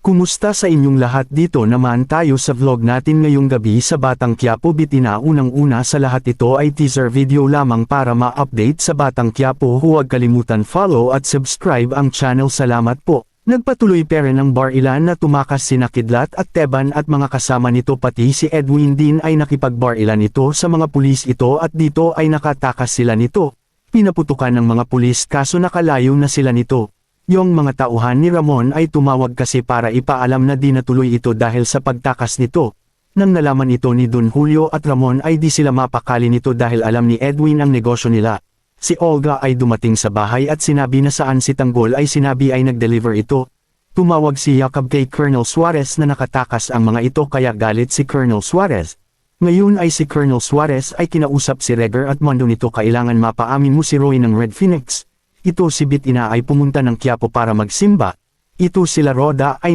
Kumusta sa inyong lahat? Dito naman tayo sa vlog natin ngayong gabi sa Batang Quiapo Bitina. Unang-una sa lahat, ito ay teaser video lamang para ma-update sa Batang Quiapo. Huwag kalimutan follow at subscribe ang channel. Salamat po. Nagpatuloy pa rin ang bar-ilan na tumakas sina Kidlat at Teban at mga kasama nito, pati si Edwin din ay nakipag-bar-ilan ito sa mga pulis ito, at dito ay nakatakas sila nito. Pinaputukan ng mga pulis kaso nakalayo na sila nito. Yung mga tauhan ni Ramon ay tumawag kasi para ipaalam na di natuloy ito dahil sa pagtakas nito. Nang nalaman ito ni Don Julio at Ramon ay di sila mapakali nito dahil alam ni Edwin ang negosyo nila. Si Olga ay dumating sa bahay at sinabi na saan si Tanggol ay sinabi ay nag-deliver ito. Tumawag si Jacob kay Colonel Suarez na nakatakas ang mga ito kaya galit si Colonel Suarez. Ngayon ay si Colonel Suarez ay kinausap si Reger at mando nito, kailangan mapaamin mo si Roy ng Red Phoenix. Ito si Bitina ay pumunta ng Quiapo para magsimba. Ito sila Roda ay